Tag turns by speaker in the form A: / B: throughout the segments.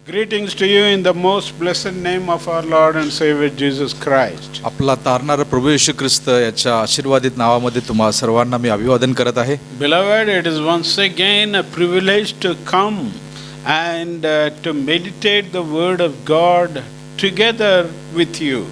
A: Greetings to you in the most blessed name of our Lord and Savior Jesus Christ.
B: आपला तारणारा प्रभू येशू ख्रिस्त याच्या आशीर्वादित नावामध्ये तुम्हा सर्वांना मी अभिवादन करत आहे.
A: Beloved, it is once again a privilege to come and to meditate the word of God together with you.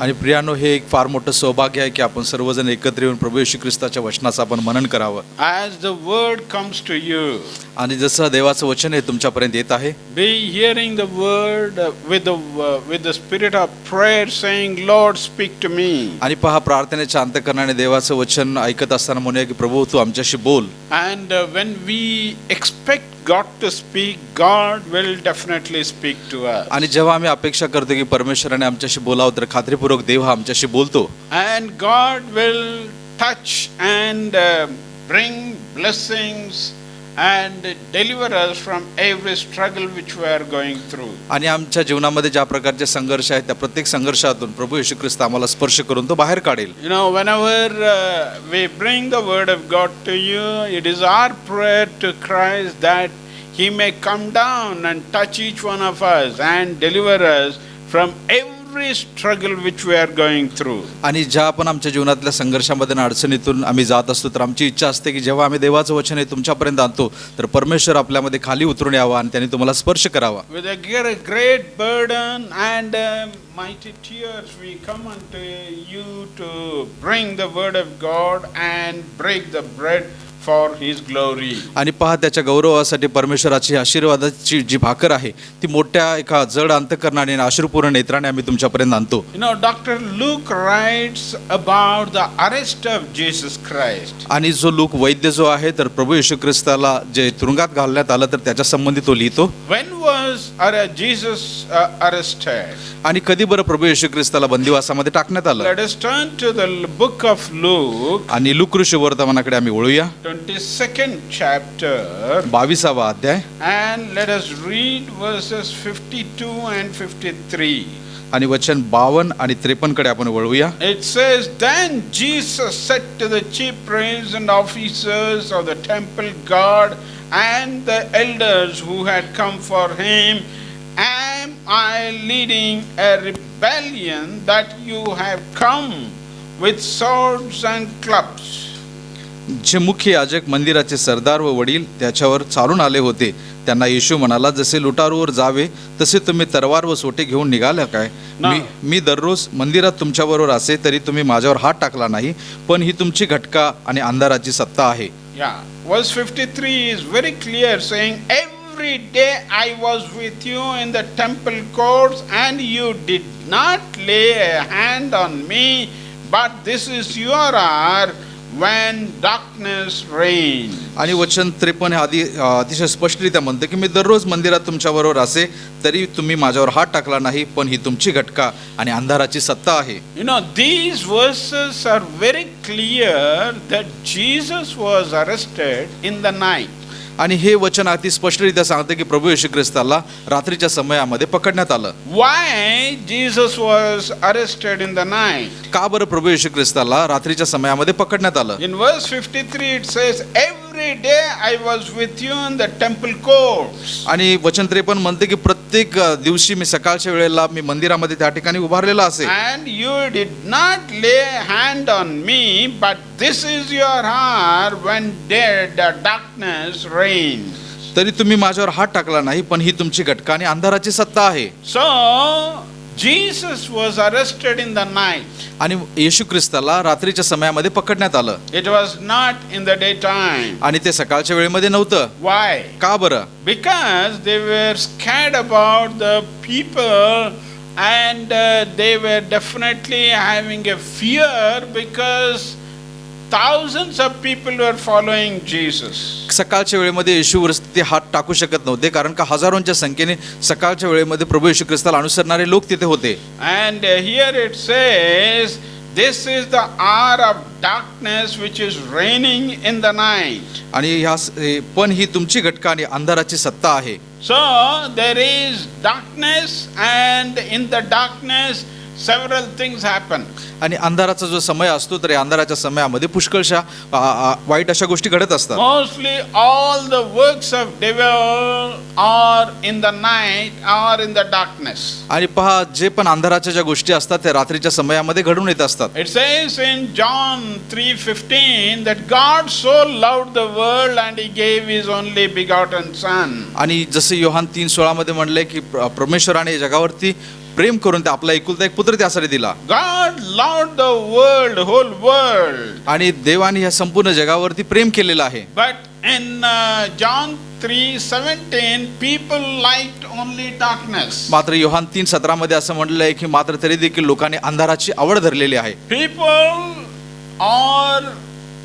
B: आणि प्रियानो, हे एक फार मोठं सौभाग्य आहे की आपण सर्वजण एकत्र येऊन प्रभू येशू ख्रिस्ताच्या वचनाचं आपण मनन करावं.
A: As the word comes to you,
B: आणि जसं देवाचं वचन हे तुमच्यापर्यंत येत आहे,
A: be hearing the word with the spirit of prayer, saying, Lord, speak to me.
B: आणि पहा, प्रार्थनेच्या अंतःकरणाने देवाचं वचन ऐकत असताना म्हणूया की प्रभू तू आमच्याशी बोल.
A: And when we expect God to speak, God will definitely speak to us.
B: आणि जेव्हा आम्ही अपेक्षा करतो की परमेश्वराने आमच्याशी बोलावं, तर खात्रीपूर्वक देव हा आमच्याशी बोलतो.
A: And God will touch and bring blessings and deliver us from every struggle which we are going through.
B: आणि आमच्या जीवनामध्ये ज्या प्रकारचे संघर्ष आहेत त्या प्रत्येक संघर्षातून प्रभू येशू ख्रिस्त आम्हाला स्पर्श करून तो बाहेर काढेल.
A: You know, whenever we bring the word of God to you, it is our prayer to Christ that He may come down and touch each one of us and deliver us from every struggle which we are going through.
B: आणि ज्या आपण आमच्या जीवनातल्या संघर्षामध्ये आणि अडचणीतून आम्ही जात असतो, तर आमची इच्छा असते की जेव्हा आम्ही देवाचं वचन हे तुमच्यापर्यंत आणतो, तर परमेश्वर आपल्यामध्ये खाली उतरून यावा आणि त्यांनी तुम्हाला स्पर्श करावा.
A: With a great burden and mighty tears, we come unto you to bring the word of God and break the bread for His glory.
B: आणि पहा, त्याच्या गौरवासाठी परमेश्वराची आशीर्वादाची जी भाकर आहे ती मोठ्या एका जड अंतःकरणाने आणि अश्रुपूर्ण नेत्राने आम्ही तुमच्यापर्यंत आणतो.
A: You know, Dr. Luke writes about the arrest of Jesus Christ.
B: आणि जो लूक वैद्य जो आहे, तर प्रभू येशू ख्रिस्ताला जे तुरुंगात घालण्यात आलं, तर त्याच्या संबंधी तो लिहितो.
A: When was Jesus arrested?
B: आणि कधी बरं प्रभू येशू ख्रिस्ताला बंदिवासामध्ये टाकण्यात आलं?
A: Let us turn to the book of Luke,
B: आणि लूक ऋषी वर्तमानाकडे आम्ही वळूया.
A: 22nd chapter,
B: 22वा अध्याय,
A: and let us read verses 52 and 53.
B: आणि वचन 52 आणि 53 कडे आपण वळूया.
A: It says, Then Jesus said to the chief priests and officers of the temple guard and the elders who had come for him, Am I leading a rebellion that you have come with swords and clubs?
B: जे मुख्य याजक, मंदिराचे सरदार व वडील त्याच्यावर चालून आले होते, त्यांना येशू म्हणाला, जसे लुटारूवर जावे तसे तुम्ही तरवार व सोटे घेऊन निघाले काय? मी दररोज मंदिरात तुमच्याबरोबर असे तरी तुम्ही माझ्यावर हात टाकला नाही, पण ही तुमची घटका आणि अंधाराची सत्ता आहे.
A: Yeah, verse 53 is very clear, saying, Every day I was with you in the temple courts, and you did not lay a hand on me, but this is your hour when darkness reigns.
B: आणि वचन 53 अतिशय स्पष्टरित्या म्हणतं की मी दररोज मंदिरात तुमच्याबरोबर असे तरी तुम्ही माझ्यावर हात टाकला नाही, पण ही तुमची घटका आणि अंधाराची सत्ता आहे.
A: You know, these verses are very clear that Jesus was arrested in the night.
B: आणि हे वचन अति स्पष्टरित्या सांगते की प्रभू येशू ख्रिस्ताला रात्रीच्या समयामध्ये पकडण्यात आलं.
A: Why Jesus was arrested in the night?
B: का बरं प्रभू येशू ख्रिस्ताला रात्रीच्या समयामध्ये पकडण्यात आलं?
A: In verse 53 it says, Every day I was with you in the temple courts.
B: आणि वचन 53 म्हणते की प्रत्येक दिवशी मी सकाळच्या वेळेला मी मंदिरामध्ये त्या ठिकाणी उभारलेला असे.
A: And you did not lay a hand on me, but this is your hour when the darkness reigns.
B: तरी तुम्ही माझ्यावर हात टाकला नाही, पण ही तुमची घटका आणि अंधाराची सत्ता आहे.
A: So Jesus was arrested in the night.
B: आणि येशू ख्रिस्ताला रात्रीच्या समयामध्ये पकडण्यात आलं.
A: It was not in the daytime.
B: आणि ते सकाळच्या वेळेमध्ये नव्हतं.
A: Why?
B: का बरं?
A: Because they were scared about the people, and they were definitely having a fear because thousands of people were following Jesus.
B: सकाळच्या वेळेमध्ये येशूवर ते हात टाकू शकत नव्हते, कारण का हजारोंच्या संख्येने सकाळच्या वेळेमध्ये प्रभू येशू ख्रिस्ताला अनुसरणारे लोक तिथे होते.
A: And here it says, this is the hour of darkness which is reigning in the night.
B: आणि पण ही तुमची घटका आणि अंधाराची सत्ता आहे.
A: So there is darkness, and in the darkness several things happen.
B: आणि अंधाराचा जो समय असतो तर या अंधाराच्या समयामध्ये पुष्कळशा वाईट अशा गोष्टी घडत असतात.
A: Mostly all the works of devil are in the night or in the darkness.
B: आणि पहा जे पण अंधाराच्या ज्या गोष्टी असतात त्या रात्रीच्या समयामध्ये घडून येत असतात.
A: It says in John 3:15 that God so loved the world and he gave his only begotten son.
B: आणि जसे योहान 3:16 मध्ये म्हणले की परमेश्वराने जगावरती प्रेम करून ते आपला एकुलता एक पुत्र त्यासाठी दिला.
A: God loved the world, whole world.
B: आणि देवाने या संपूर्ण जगावरती प्रेम केलेलं आहे.
A: But in John 3:17 people liked only darkness.
B: मात्र योहान 3:17 मध्ये असं म्हटलंय की मात्र तरी देखील लोकांनी अंधाराची आवड धरलेली आहे.
A: People are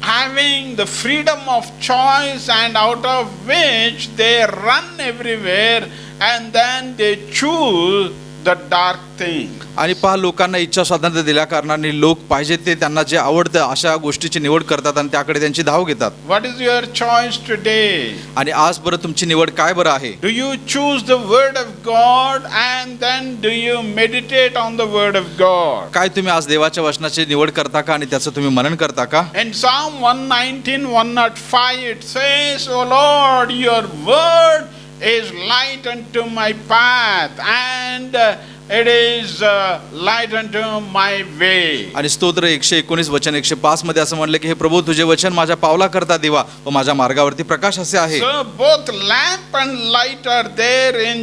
A: having the freedom of choice and out of which they run everywhere and then they choose the dark thing.
B: आणि पहा लोकांना इच्छा स्वातंत्र्य दिल्या कारणाने लोक पाहिजे ते त्यांना जे आवडतं अशा गोष्टीची निवड करतात आणि त्याकडे त्यांची धाव घेतात.
A: What is your choice today?
B: आणि आज बरं तुमची निवड काय बरं आहे?
A: Do you choose the word of God and then do you meditate on the word of God?
B: काय तुम्ही आज देवाच्या वचनाची निवड करता का आणि त्याचं तुम्ही मनन करता का?
A: In Psalm 119:105 it says, O Lord, your word is light unto my path and it is light unto my way.
B: आणि स्तोत्र 119 वचन 105 मध्ये असं म्हणलं की हे प्रभू तुझे वचन माझ्या पावला करता दिवा व माझ्या मार्गावरती प्रकाश असे आहे.
A: So both lamp and light are there in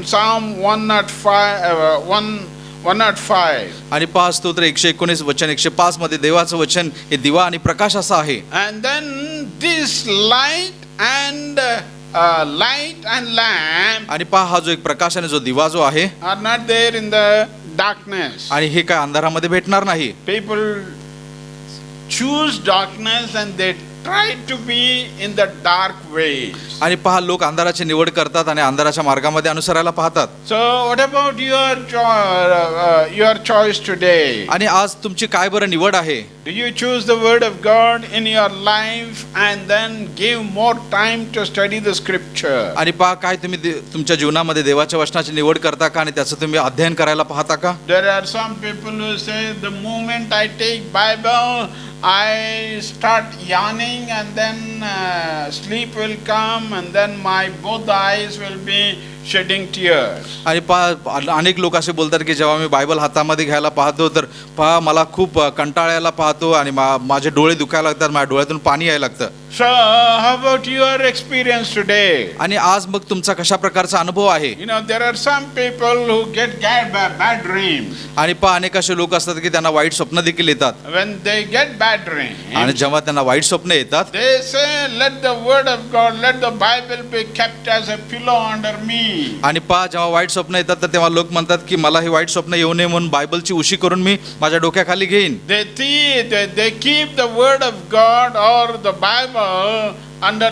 A: Psalm 105.
B: आणि पहा स्तोत्र 119 वचन 105 मध्ये देवाचं वचन हे दिवा आणि प्रकाश असं आहे.
A: And then this light and lamp
B: आणि पहा हा जो एक प्रकाश आणि जो दिवा जो आहे
A: are not there in the darkness.
B: आणि हे काय अंधारामध्ये भेटणार नाही.
A: People choose darkness and they try to be in the dark ways.
B: आणि पहा लोक अंधाराची निवड करतात आणि अंधाराच्या मार्गामध्ये अनुसरायला पाहतात.
A: So what about your choice today?
B: आणि आज तुमची काय बरं निवड आहे?
A: Do you choose the word of God in your life and then give more time to study the scripture?
B: आणि पहा काय तुम्ही तुमच्या जीवनामध्ये देवाच्या वचनाची निवड करता का आणि त्याचं तुम्ही अध्ययन करायला पाहता का?
A: There are some people who say the moment I take Bible I start yawning and then sleep will come and then my both eyes will be shedding tears.
B: आणि पहा अनेक लोक असे बोलतात की जेव्हा मी बायबल हातामध्ये घ्यायला पाहतो तर पहा मला खूप कंटाळायला पाहतो आणि माझे डोळे दुखायला लागतात, माझ्या डोळ्यातून पाणी यायला लागतं.
A: So how about your experience today?
B: आणि आज मग तुमचा कशा प्रकारचा अनुभव आहे?
A: You know there are some people who get bad dreams.
B: आणि पहा अनेक असे लोक असतात की त्यांना वाईट स्वप्न देखील येतात.
A: When they get bad dreams,
B: आणि जेव्हा त्यांना वाईट स्वप्न येतात
A: they say let the word of God, let the Bible be kept as a pillow under me.
B: आणि पहा जेव्हा वाईट स्वप्न येतात तर तेव्हा लोक म्हणतात की मला हे वाईट स्वप्न येऊ नये म्हणून बायबलची उशी करून मी माझ्या डोक्याखाली घेईन.
A: They keep the word of God or the Bible under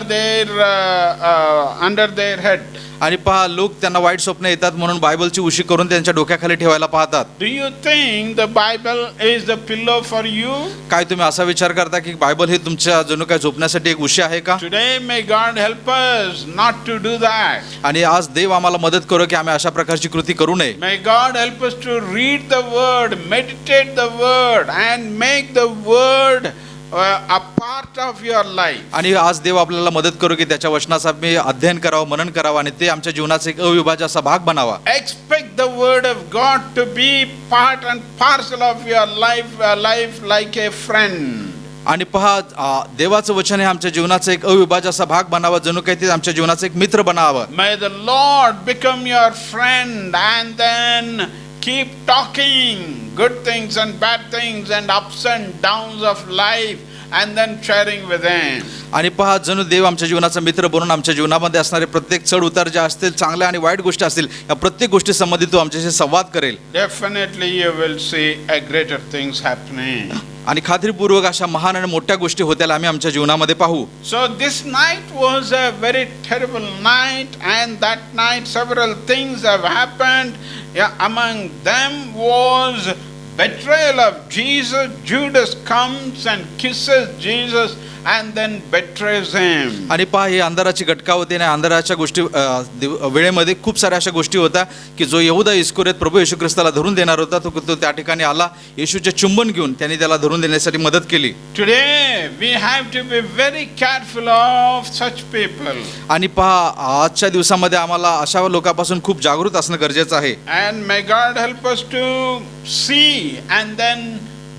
A: their head.
B: आणि पहा लोक त्यांना वाईट स्वप्न येतात म्हणून बायबलची उशी करून त्यांच्या डोक्याखाली ठेवायला पाहतात.
A: Do you think the Bible is the pillow for you?
B: काय तुम्ही असा विचार करता की बायबल हे तुमच्या जणू काय झोपण्यासाठी एक उशी आहे का?
A: Today may God help us not to do that.
B: आणि आज देव आम्हाला मदत करो की आम्ही अशा प्रकारची कृती करू नये.
A: May God help us to read the word, meditate the word and make the word a part of your life.
B: आणि आज देव आपल्याला मदत करू की त्याच्या वचनाचा मी अध्ययन करावं, मनन करावं आणि ते आमच्या जीवनाचा एक अविभाज्य असा भाग बनावा.
A: Expect the word of God to be part and parcel of your life like a friend.
B: आणि पहा देवाचं वचन हे आमच्या जीवनाचा एक अविभाज्य असा भाग बनावा, जणू काही ते आमच्या जीवनाचा एक मित्र बनावा.
A: May the Lord become your friend and then keep talking good things and bad things and ups and downs of life and then sharing with him.
B: आणि पहा जणू देव आमच्या जीवनाचा मित्र बनून आमच्या जीवनामध्ये असणारे प्रत्येक चढ उतार जे असतील, चांगल्या आणि वाईट गोष्टी असतील, या प्रत्येक गोष्टी संबंधित तो आमच्याशी संवाद करेल.
A: Definitely you will see a greater things happening.
B: आणि खात्रीपूर्वक अशा महान आणि मोठ्या गोष्टी होत्याला आम्ही आमच्या जीवनामध्ये पाहू.
A: So this night was a very terrible night and that night several things have happened. Among them was betrayal of Jesus. Judas comes and kisses Jesus and then betrays him.
B: आणि पहा ही अंधाराची घटका होती आणि अंधाराच्या गोष्टी वेळेमध्ये खूप साऱ्या अशा गोष्टी होत्या की जो यहूदा इस्करियोत प्रभू येशू ख्रिस्ताला धरून देणार होता तो त्या ठिकाणी आला. येशूचे चुंबन घेऊन त्यांनी त्याला धरून देण्यासाठी मदत केली.
A: Today we have to be very careful of such people.
B: आणि पहा आजच्या दिवसामध्ये आम्हाला अशा लोकांपासून खूप जागृत असणं गरजेचं आहे.
A: And may God help us to see and then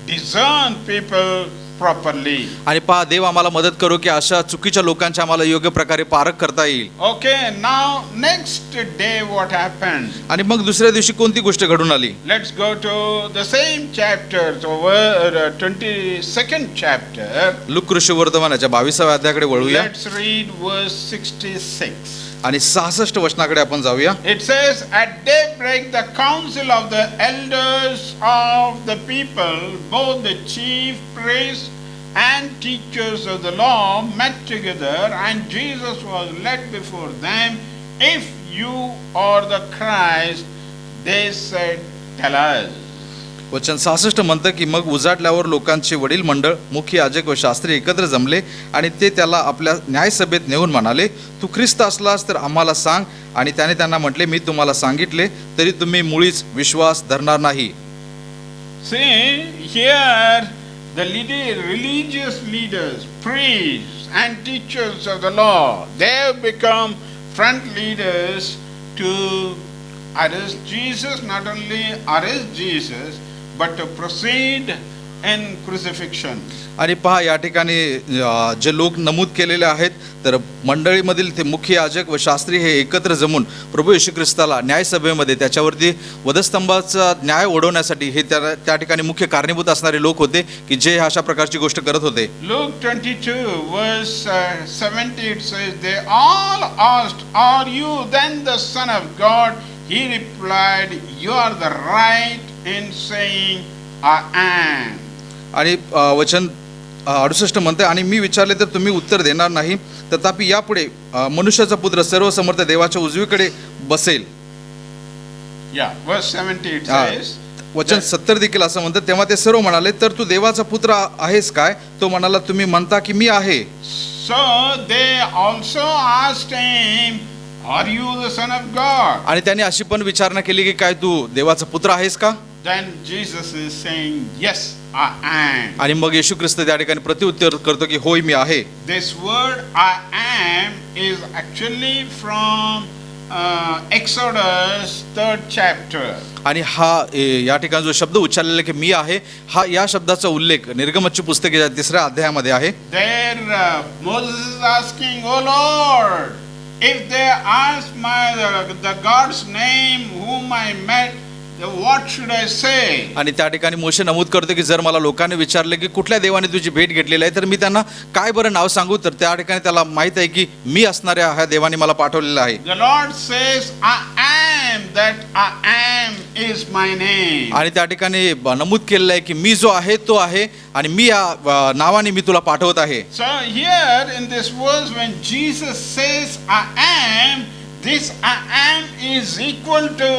A: discern people properly.
B: आणि पहा देव आम्हाला मदत करू की अशा चुकीच्या लोकांची आम्हाला योग्य प्रकारे पारख करता येईल.
A: Okay, now next day what happened?
B: आणि मग दुसऱ्या दिवशी कोणती गोष्ट घडून आली?
A: Let's go to the same chapter, over 22nd chapter.
B: Luke ऋषिवर्तमानाच्या 22व्या अध्यायाकडे वळूया
A: Let's read verse 66.
B: आणि 66 वचनाकडे आपण जाऊया.
A: It says, at daybreak the council of the elders of the people, both the chief priests and teachers of the law, met together, and Jesus was led before them. If you are the Christ, they said, tell us.
B: वचन 66 म्हणतं की मग उजाडल्यावर लोकांचे वडील मंडळ, मुख्य याजक व शास्त्री एकत्र जमले आणि ते त्याला आपल्या न्यायसभेत नेऊन म्हणाले, तू ख्रिस्त असलास तर आम्हाला सांग. आणि त्याने त्यांना म्हटले, मी तुम्हाला सांगितले तरी तुम्ही मुळीच विश्वास धरणार नाही.
A: See, here the religious leaders, priests and teachers of the law, they have become front leaders to arrest Jesus, not only arrest Jesus, but to proceed in crucifixion.
B: आणि पहा या ठिकाणी जे लोक नमूद केलेले आहेत तर मंडळीमधील ते मुख्य याजक व शास्त्री हे एकत्र जमून प्रभू येशू ख्रिस्ताला न्यायसभेमध्ये त्याच्यावरती वधस्तंभाचा न्याय ओढवण्यासाठी हे त्या ठिकाणी मुख्य कारणीभूत असणारे लोक होते की जे अशा प्रकारची गोष्ट करत होते.
A: Luke 22 verse 70 it says, they all asked, are you then the Son of God? He replied, you are the right in saying I am.
B: आणि वचन 68 म्हणते, आणि मी विचारले तर तुम्ही उत्तर देणार नाही, तथापि यापुढे मनुष्याचा पुत्र सर्व समर्थ देवाच्या उजवीकडे बसेल.
A: Yeah, verse 70 it says.
B: वचन 70 देखील असं म्हणतं, तेव्हा ते सर्व म्हणाले, तर तू देवाचा पुत्र आहेस काय? तो म्हणाला, तुम्ही म्हणता की मी आहे.
A: So they also asked him, are you the Son of God?
B: आणि त्याने अशी पण विचारणा केली की काय तू देवाचा पुत्र आहेस का?
A: Then Jesus is saying, yes, I am.
B: आणि मग येशू ख्रिस्त त्या ठिकाणी प्रत्युत्तर करतो की होय मी आहे.
A: This word I am is actually from Exodus 3rd chapter.
B: आणि हा या ठिकाणी जो शब्द उच्चारलेला की मी आहे, हा या शब्दाचा उल्लेख निर्गमनची पुस्तकाच्या 3ऱ्या अध्यायामध्ये आहे.
A: There Moses is asking, oh Lord, if they ask the God's name whom I met, what should I say?
B: आणि त्या ठिकाणी मोशे नमूद करतो की जर मला लोकांनी विचारले की कुठल्या देवाने तुझी भेट घेतलेली आहे तर मी त्यांना काय बरं नाव सांगू, तर त्या ठिकाणी त्याला माहित आहे की मी असणाऱ्या ह्या देवाने मला पाठवलेलं आहे.
A: The Lord says, I am that I am is my name.
B: आणि त्या ठिकाणी नमूद केलेलं आहे की मी जो आहे तो आहे आणि मी या नावाने मी तुला पाठवत आहे.
A: So here in this verse when Jesus says I am, this I am is equal to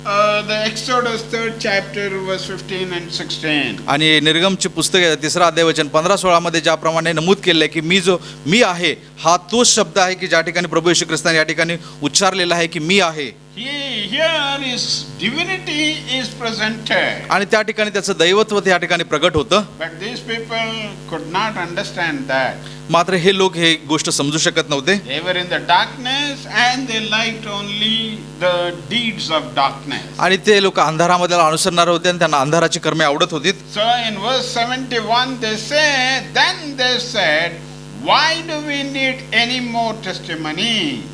A: the Exodus 3rd chapter verse 15 and 16.
B: आणि निर्गमची पुस्तक 3रा अध्याय वचन 15-16 मध्ये ज्याप्रमाणे नमूद केले की मी आहे, हा तोच शब्द आहे की ज्या ठिकाणी प्रभू येशू ख्रिस्ताने या ठिकाणी उच्चारलेला आहे की मी आहे.
A: Here is divinity is presented.
B: आणि त्या ठिकाणी त्याचं दैवत्व त्या ठिकाणी प्रगट होतं.
A: But these people could not understand that.
B: मात्र हे लोक हे गोष्ट समजू शकत नव्हते.
A: They were in the darkness and they liked only the deeds of darkness.
B: आणि ते लोक अंधारामध्ये अनुसरणारे होते आणि त्यांना अंधाराची कर्मे आवडत होती.
A: So in verse 71 they say, then they said, why do we need any more testimony?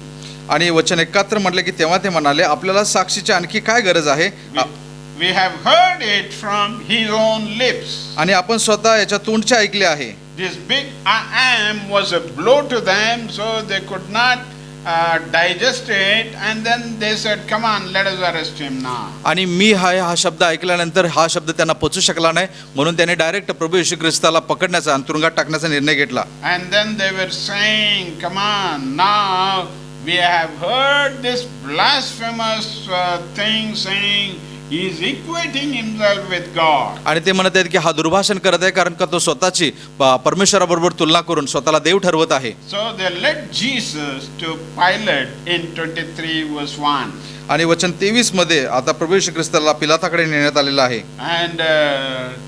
B: आणि वचन 71 म्हटले की तेव्हा ते म्हणाले, आपल्याला साक्षीची आणखी काय गरज आहे?
A: We have heard it from his own lips.
B: आणि आपण स्वतः याच्या तोंडचे ऐकले आहे.
A: This big I am was a blow to them, so they could not digest it, and then they said, come on, let us arrest him now.
B: आणि मी हा शब्द ऐकल्यानंतर हा शब्द त्यांना पचू शकला नाही, म्हणून त्याने डायरेक्ट प्रभू येशू ख्रिस्ताला पकडण्याचा आणि तुरुंगात टाकण्याचा निर्णय घेतला.
A: And then they were saying, come on, now we have heard this blasphemous thing saying, He is equating himself with God.
B: आणि ते म्हणत आहेत की हा दुर्भाषण करत आहे कारण का तो स्वतःची परमेश्वराबरोबर तुलना करून स्वतःला देव ठरवत आहे.
A: So they led Jesus to Pilate in 23 verse 1.
B: आणि वचन 23 मध्ये आता प्रभू येशू ख्रिस्ताला पिलाताकडे नेण्यात आलेलं आहे.
A: And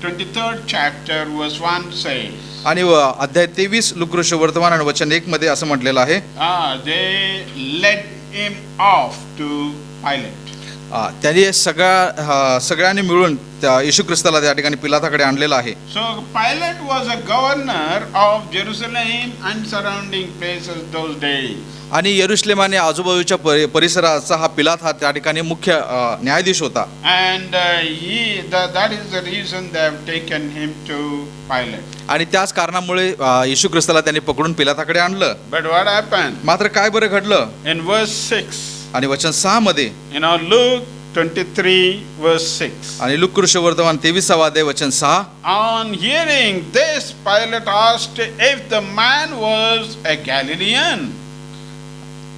A: 23rd chapter verse 1 says,
B: आणि अध्याय 23 लुकऋषी वर्तमान आणि वचन 1 मध्ये असं म्हटलेलं आहे,
A: they led him off to Pilate.
B: त्यांनी सगळ्यांनी मिळून येशू ख्रिस्ताला त्या ठिकाणी पिलाताकडे आणलेलं आहे.
A: So Pilate was a governor of Jerusalem and surrounding places those days.
B: आणि यरुशलेम आणि आजूबाजूच्या परिसराचा हा पिलात हा त्या ठिकाणी मुख्य न्यायाधीश होता.
A: And that is the reason they have taken him to Pilate.
B: आणि त्याच कारणामुळे येशू ख्रिस्ताला त्यांनी पकडून पिलाताकडे आणलं.
A: But what happened?
B: मात्र काय बरं घडलं?
A: In verse 6.
B: आणि वचन 6 मध्ये
A: Luke 23 verse 6.
B: आणि लुकऋषी वर्तमान 23 अध्याय वचन 6.
A: On hearing this, Pilate asked if the man was a Galilean.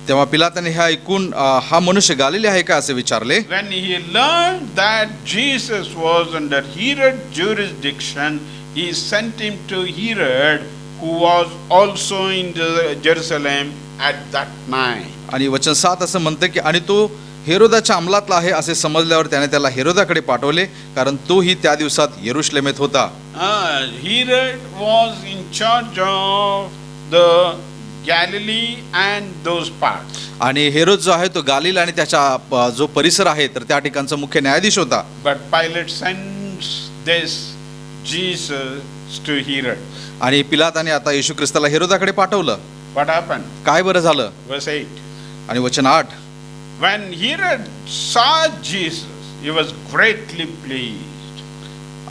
B: तेव्हा पिलाताने हे ऐकून हा मनुष्य गालिले आहे का असे विचारले.
A: When he learned that Jesus was under Herod jurisdiction, he sent him to Herod, who was also in Jerusalem at that night.
B: आणि वचन 7 असं म्हणतं की आणि तो हेरोदाच्या अंमलातला आहे असे समजल्यावर त्याने त्याला हेरोदाकडे पाठवले कारण तोही त्या दिवसात यरुशलेमेत होता.
A: Herod was in charge of the Galilee and those parts.
B: आणि हेरोद जो आहे तो गालिल आणि त्याचा जो परिसर आहे तर त्या ठिकाणचा मुख्य न्यायाधीश होता.
A: But Pilate sends this Jesus to Herod.
B: आणि पिलाताने आता येशू ख्रिस्ताला हेरोदाकडे पाठवलं.
A: What happened?
B: काय बरं झालं?
A: Verse 8.
B: आणि वचन 8.
A: When Herod saw Jesus, he was greatly pleased.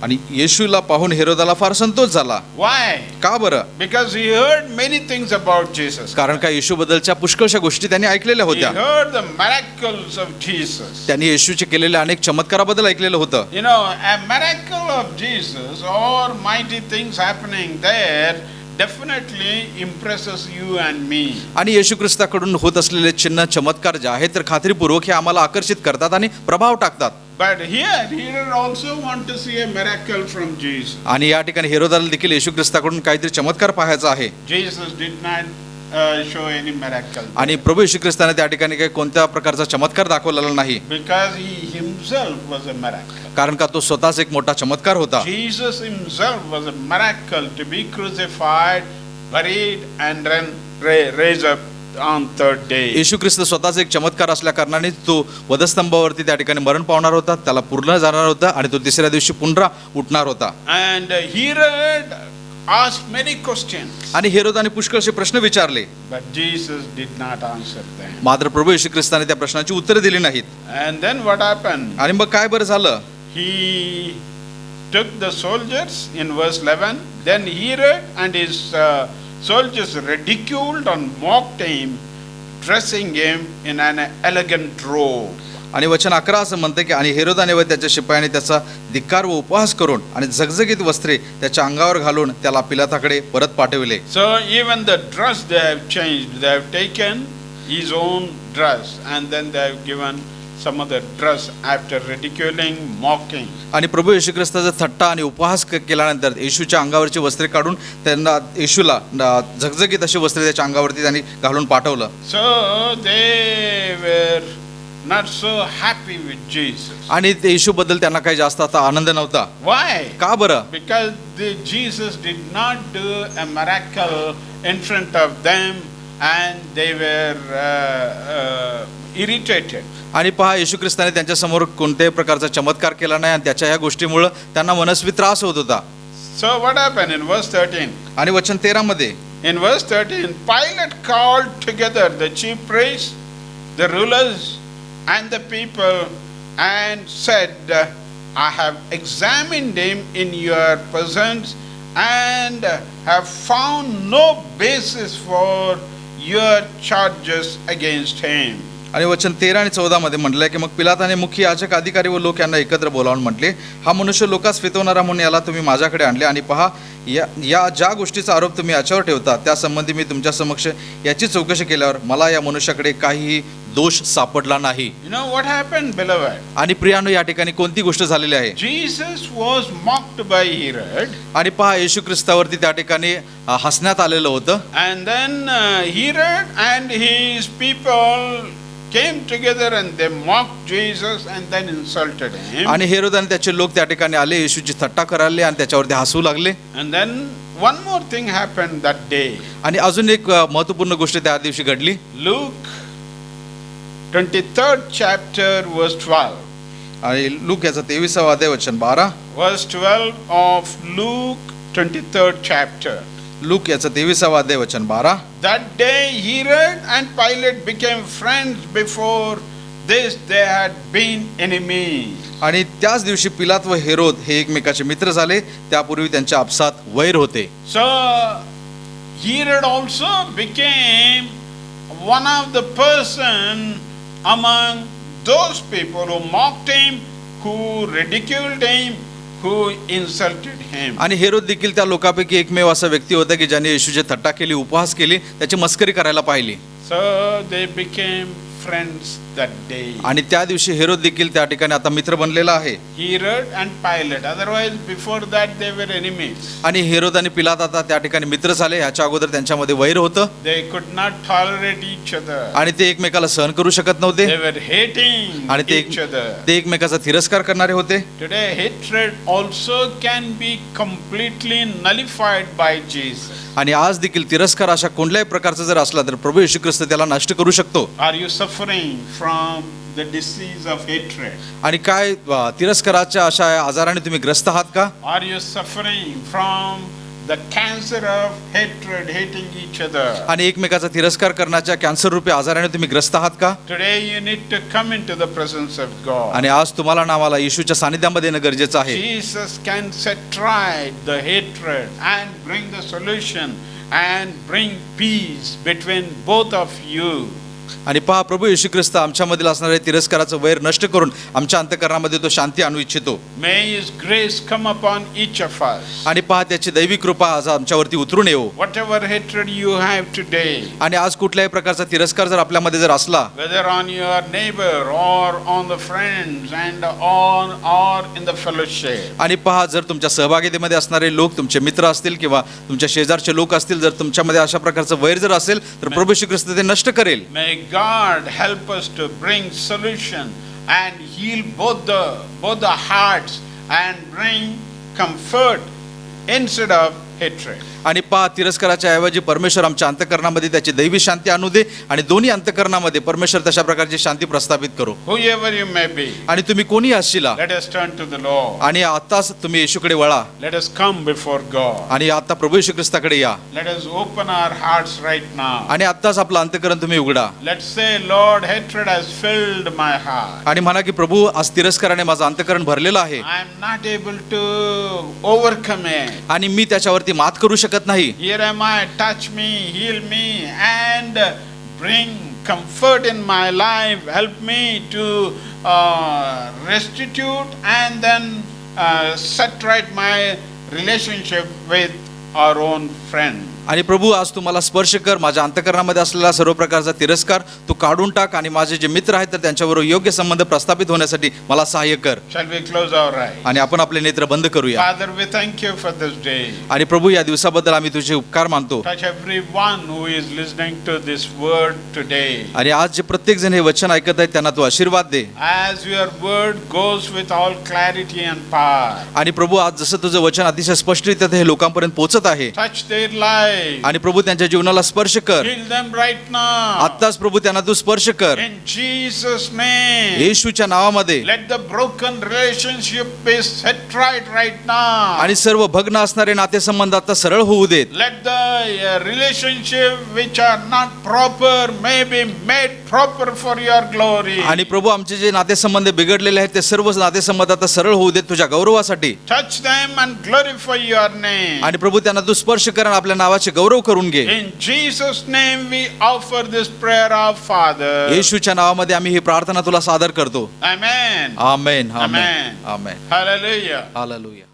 B: आणि येशूला पाहून हेरोदाला फार संतोष झाला.
A: Why?
B: का बरं?
A: Because he heard many things about Jesus.
B: कारण का येशू बद्दलच्या पुष्कळशा गोष्टी त्यांनी ऐकलेल्या
A: He
B: होत्या.
A: heard the miracles of Jesus.
B: त्यांनी येशूचे केलेल्या अनेक चमत्काराबद्दल ऐकलेलं होतं.
A: A miracle of Jesus or mighty things happening there definitely impresses you and me.
B: आणि येशू ख्रिस्ताकडून होत असलेले चिन्ह चमत्कार जे आहेत तर खात्रीपूर्वक हे आम्हाला आकर्षित करतात आणि प्रभाव टाकतात.
A: But Herod also want to see a miracle from Jesus.
B: आणि या ठिकाणी हेरोदाला देखील येशू ख्रिस्ताकडून काहीतरी चमत्कार पाहायचा आहे.
A: Jesus did not show any miracle.
B: आणि प्रभू येशू ख्रिस्ताने त्या ठिकाणी काही कोणत्या प्रकारचा चमत्कार दाखवलेला नाही.
A: Because he himself was a miracle.
B: कारण का तो स्वतःच एक मोठा चमत्कार होता.
A: Jesus himself was a miracle to be crucified, buried and then raised up on third day.
B: येशू ख्रिस्त स्वतःच एक चमत्कार असल्या कारणाने तो वधस्तंभावरती त्या ठिकाणी मरण पावणार होता, त्याला पूर्ण जाणार होता आणि तो तिसऱ्या दिवशी पुन्हा उठणार होता.
A: And Herod asked many questions.
B: आणि हेरोदाने पुष्कळसे प्रश्न विचारले.
A: But Jesus did not answer them.
B: मात्र प्रभू येशू ख्रिस्ताने त्या प्रश्नाची उत्तरे दिली नाहीत.
A: And then what happened?
B: आणि मग काय बरं झालं?
A: He took the soldiers in verse 11. Then Herod and his soldiers ridiculed and mocked him, dressing him in an elegant robe.
B: आणि वचन 11 असं म्हणते की आणि हेरोदाने व त्याच्या शिपायाने त्याचा धिक्कार व उपहास करून आणि झगझगीत वस्त्रे त्याच्या अंगावर घालून त्याला पिलाताकडे परत पाठविले.
A: So even the dress they have changed. They have taken his own dress and then they have given some other dress after ridiculing, mocking.
B: आणि प्रभू येशू ख्रिस्ताचा थट्टा आणि उपहास केल्यानंतर येशूच्या अंगावरची वस्त्रे काढून त्यांना येशूला झगझगीत अशी वस्त्रे त्याच्या अंगावरती त्यांनी घालून पाठवलं.
A: So they were not so happy with Jesus.
B: आणि येशू बद्दल त्यांना काही जास्त आता आनंद नव्हता.
A: Why?
B: का बरं?
A: Because Jesus did not do a miracle in front of them and they were irritated.
B: आणि पहा येशू ख्रिस्ताने त्यांच्या समोर कोणत्याही प्रकारचा चमत्कार केला नाही आणि त्याच्या ह्या गोष्टीमुळे त्यांना मनस्वी त्रास होत होता.
A: So what happened in verse 13?
B: आणि वचन 13 मध्ये
A: In verse 13, Pilate called together the chief priests, the rulers and the people and said, I have examined him in your presence and have found no basis for your charges against him.
B: आणि वचन 13 आणि 14 मध्ये म्हटलंय की मग पिलाताने मुख्य याजक अधिकारी व लोक यांना एकत्र बोलावून म्हटले, हा मनुष्य लोकास फितवणारा म्हणून याला तुम्ही माझ्याकडे आणले आणि पहा या ज्या गोष्टीचा आरोप तुम्ही याच्यावर ठेवता त्या संबंधी मी तुमच्या समक्ष याची चौकशी केल्यावर मला या मनुष्याकडे काहीही दोष सापडला नाही.
A: You know what happened, beloved?
B: आणि प्रियानो, या ठिकाणी कोणती गोष्ट झालेली आहे?
A: Jesus was mocked by Herod,
B: आणि पहा, येशू ख्रिस्तावरती त्या ठिकाणी हसण्यात आलेलं होतं.
A: and then Herod and his people came together and they mocked Jesus and then insulted him.
B: आणि हेरोद आणि त्याचे लोक त्या ठिकाणी आले, येशूची थट्टा करायला आणि त्याच्यावरती हसू लागले.
A: And then one more thing happened that day.
B: आणि अजून एक महत्त्वपूर्ण गोष्ट त्या दिवशी घडली.
A: Luke 23rd chapter verse 12.
B: आणि लूक याचा 23वा अध्याय वचन 12.
A: Verse 12 of Luke 23rd chapter.
B: Look याचा 23वा अध्याय वचन 12.
A: That day Herod and Pilate became friends. Before this they had been enemies.
B: आणि त्याच दिवशी पिलात व हेरोद हे एकमेकाचे मित्र झाले, त्यापूर्वी त्यांच्या आपसात वैर होते.
A: So Herod also became one of the person among those people who mocked him, who ridiculed him, who insulted him.
B: आणि हेरोद देखील त्या लोकांपैकी एकमेव असा व्यक्ती होता की ज्याने येशूची थट्टा केली, उपहास केली, त्याची मस्करी करायला पाहिली.
A: So they became friends that day.
B: आणि त्या दिवशी हेरोद देखील त्या ठिकाणी आता मित्र बनलेला आहे.
A: Herod and Pilate. Otherwise, before that they were enemies.
B: आणि हेरोद आणि पिलात आता त्या ठिकाणी मित्र झाले. ह्याच्या अगोदर त्यांच्यामध्ये वैर होतं.
A: They could not tolerate each other.
B: आणि ते एकमेकाला सहन करू शकत नव्हते.
A: They were hating
B: आणि
A: each other.
B: ते एकमेकाचा तिरस्कार करणारे होते.
A: Today, hatred also can be completely nullified by Jesus.
B: आणि आज देखील तिरस्कार अशा कोणत्याही प्रकारचा जर असला तर प्रभू येशू ख्रिस्त त्याला नष्ट करू शकतो.
A: Are you suffering from the disease of hatred?
B: आणि काय तिरस्काराच्या अशा आजाराने तुम्ही ग्रस्त आहात का?
A: Are you suffering from the cancer of hatred, hating each other?
B: आणि एकमेकाचा तिरस्कार करण्याच्या कॅन्सर रूपी आजाराने तुम्ही ग्रस्त आहात का?
A: Today you need to come into the presence of God.
B: आणि आज तुम्हाला ना मला येशूच्या सानिध्यामध्ये येणं गरजेचं आहे.
A: Jesus can set right the hatred and bring the solution and bring peace between both of you.
B: आणि पहा, प्रभू येशू ख्रिस्त आमच्यामधील असणारे तिरस्काराचं वैर नष्ट करून आमच्या अंतःकरणामध्ये तो शांती आणू इच्छितो.
A: May his grace come upon each of us.
B: आणि पहा, त्याची दैवी कृपा आज आमच्यावरती उतरून येऊ.
A: Whatever hatred you have today,
B: आणि आज कुठल्याही प्रकारचा तिरस्कार जर आपल्यामध्ये जर असला,
A: whether on your neighbor or on the friends and or in the fellowship,
B: आणि पहा, जर तुमच्या सहभागितेमध्ये असणारे लोक तुमचे मित्र असतील किंवा तुमच्या शेजारचे लोक असतील, जर तुमच्यामध्ये अशा प्रकारचं वैर जर असेल तर प्रभू येशू ख्रिस्त ते नष्ट करेल.
A: may God help us to bring solution and heal both the hearts and bring comfort instead of hatred.
B: आणि पहा, तिरस्काराच्या ऐवजी परमेश्वर आमच्या अंतःकरणामध्ये त्याची दैवी शांती आणू दे आणि दोन्ही अंतःकरणामध्ये परमेश्वर तशा प्रकारची शांती प्रस्थापित करू.
A: Whoever you may be,
B: आणि तुम्ही कोणी असशीला,
A: let us turn to the Lord.
B: आणि आताच तुम्ही येशूकडे वळा
A: Let us come before God.
B: आणि आता प्रभू येशू ख्रिस्ताकडे या.
A: Let us open our hearts right now.
B: आणि आताच आपलं अंतःकरण तुम्ही उघडा.
A: Let's say, Lord, hatred has filled my heart.
B: आणि म्हणा की प्रभू, आज तिरस्काराने माझं अंतःकरण भरलेलं आहे
A: I am not able to overcome it.
B: आणि मी त्याच्यावरती मात करू शकत नाही.
A: Here am I, touch me, heal me, and bring comfort in my life. Help me to restitute and then set right my relationship with our own friend.
B: आणि प्रभू, आज तू मला स्पर्श कर, माझ्या अंतःकरणामध्ये असलेला सर्व प्रकारचा तिरस्कार तू काढून टाक आणि माझे जे मित्र आहेत तर त्यांच्याबरोबर योग्य संबंध प्रस्थापित होण्यासाठी मला सहाय्य कर.
A: Shall we close our eyes?
B: आणि आपण आपले नेत्र बंद करूया.
A: Father, we thank you for this day.
B: आणि प्रभू, या दिवसाबद्दल आम्ही तुझे उपकार मानतो.
A: Touch everyone who is listening to this word today.
B: आणि आज जे प्रत्येक जण हे वचन ऐकत आहेत त्यांना तू आशीर्वाद दे.
A: As your word goes with all clarity and power.
B: आणि प्रभू, आज जसं तुझं वचन अतिशय स्पष्टरित्या हे लोकांपर्यंत पोहोचत आहे,
A: Touch their lives.
B: आणि प्रभू त्यांच्या जीवनाला स्पर्श कर.
A: Heal them right now.
B: आत्ताच प्रभू त्यांना तू स्पर्श कर
A: In Jesus' name.
B: येशूच्या नावामध्ये.
A: Let the broken relationship be set right now.
B: आणि सर्व भग्न असणारे नातेसंबंध आता सरळ होऊ देत.
A: Let the relationship which are not proper may be made proper for your glory.
B: आणि प्रभू, आमचे जे नातेसंबंध बिघडलेले आहेत ते सर्व नातेसंबंध आता सरळ होऊ देत तुझ्या गौरवासाठी.
A: Touch them and glorify your name.
B: आणि प्रभू, त्यांना तू स्पर्श कर आणि आपल्या नावाचे गौरव करून घे.
A: In Jesus' name we offer this prayer of Father.
B: येशूच्या नावामध्ये आम्ही ही प्रार्थना तुला सादर करतो.
A: Amen.
B: आमेन.
A: Amen.
B: आमेन.
A: Hallelujah.
B: हालेलुया.